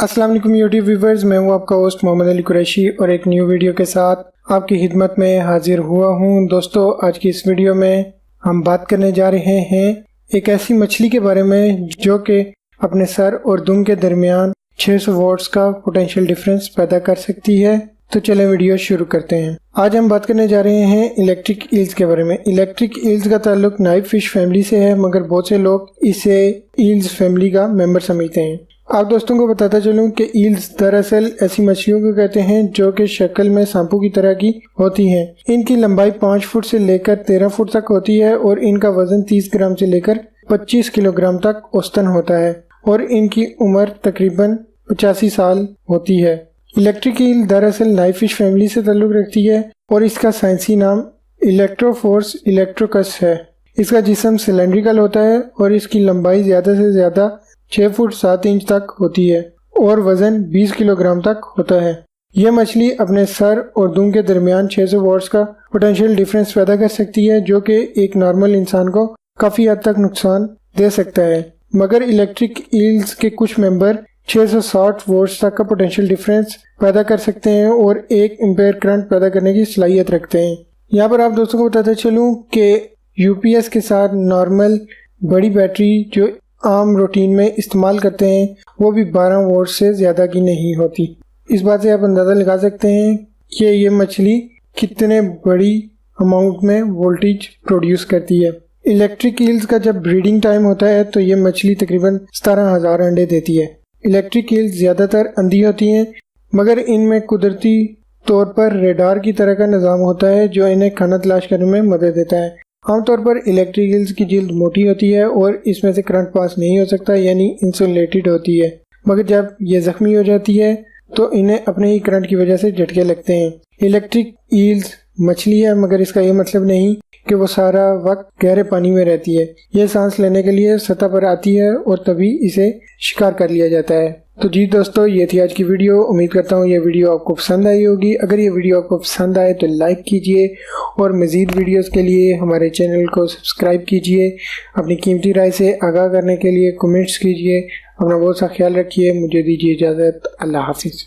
अस्सलाम वालेकुम YouTube viewers, मैं हूं आपका होस्ट मोहम्मद अली कुरैशी और एक न्यू वीडियो के साथ आपकी खिदमत में हाजिर हुआ हूं। दोस्तों, आज की इस वीडियो में हम बात करने जा रहे हैं एक ऐसी मछली के बारे में जो कि अपने सर और दुम के दरमियान 600 वॉट्स का पोटेंशियल डिफरेंस पैदा कर सकती है। तो चलें वीडियो शुरू करते हैं। आज हम बात करने जा रहे हैं इलेक्ट्रिक ईल्स के बारे में। इलेक्ट्रिक ईल्स का ताल्लुक नाइफ फिश फैमिली से है, मगर बहुत से लोग इसे ईल्स फैमिली का मेंबर समझते हैं। आप दोस्तों को बताता चलूं कि ईल्स दरअसल ऐसी मछलियों को कहते हैं जो कि शक्ल में सांपों की तरह की होती हैं। इनकी लंबाई 5 फुट से लेकर 13 फुट तक होती है और इनका वजन 30 ग्राम से लेकर 25 किलोग्राम तक औसतन होता है और इनकी उम्र तकरीबन 85 साल होती है। इलेक्ट्रिक ईल दरअसल नाइफ फिश फैमिली से ताल्लुक रखती है और इसका साइंसी नाम इलेक्ट्रोफोर्स इलेक्ट्रोकस है। इसका जिस्म सिलेंड्रिकल होता है और इसकी लंबाई ज़्यादा से ज़्यादा 6 फुट 7 इंच तक होती है और वजन 20 किलोग्राम तक होता है। यह मछली अपने सर और दुम के दरमियान 600 वॉट्स का पोटेंशियल डिफरेंस पैदा कर सकती है, जो कि एक नॉर्मल इंसान को काफ़ी हद तक नुकसान दे सकता है। मगर इलेक्ट्रिक ईल्स के कुछ मेंबर 660 वोल्ट्स तक का पोटेंशियल डिफरेंस पैदा कर सकते हैं और एक एम्पेयर करंट पैदा करने की सलाहियत रखते हैं। यहाँ पर आप दोस्तों को बताते चलूँ कि यूपीएस के साथ नॉर्मल बड़ी बैटरी जो आम रूटीन में इस्तेमाल करते हैं वो भी 12 वोल्ट से ज़्यादा की नहीं होती। इस बात से आप अंदाज़ा लगा सकते हैं कि ये मछली कितने बड़ी अमाउंट में वोल्टेज प्रोड्यूस करती है। इलेक्ट्रिक ईल्स का जब ब्रीडिंग टाइम होता है तो ये मछली तकरीबन 17,000 अंडे देती है। इलेक्ट्रिक ईल्स ज़्यादातर अंधी होती हैं, मगर इनमें कुदरती तौर पर रेडार की तरह का निज़ाम होता है जो इन्हें खाना तलाश करने में मदद देता है। आमतौर पर इलेक्ट्रिक ईल्स की जिल्द मोटी होती है और इसमें से करंट पास नहीं हो सकता, यानी इंसुलेटेड होती है। मगर जब ये ज़ख्मी हो जाती है तो इन्हें अपने ही करंट की वजह से झटके लगते हैं। इलेक्ट्रिक ईल्स मछली है, मगर इसका ये मतलब नहीं कि वो सारा वक्त गहरे पानी में रहती है। यह सांस लेने के लिए सतह पर आती है और तभी इसे शिकार कर लिया जाता है। तो जी दोस्तों, ये थी आज की वीडियो। उम्मीद करता हूँ ये वीडियो आपको पसंद आई होगी। अगर ये वीडियो आपको पसंद आए तो लाइक कीजिए और मज़ीद वीडियोस के लिए हमारे चैनल को सब्सक्राइब कीजिए। अपनी कीमती राय से आगाह करने के लिए कमेंट्स कीजिए। अपना बहुत सा ख्याल रखिए। मुझे दीजिए इजाज़त। अल्लाह हाफिज़।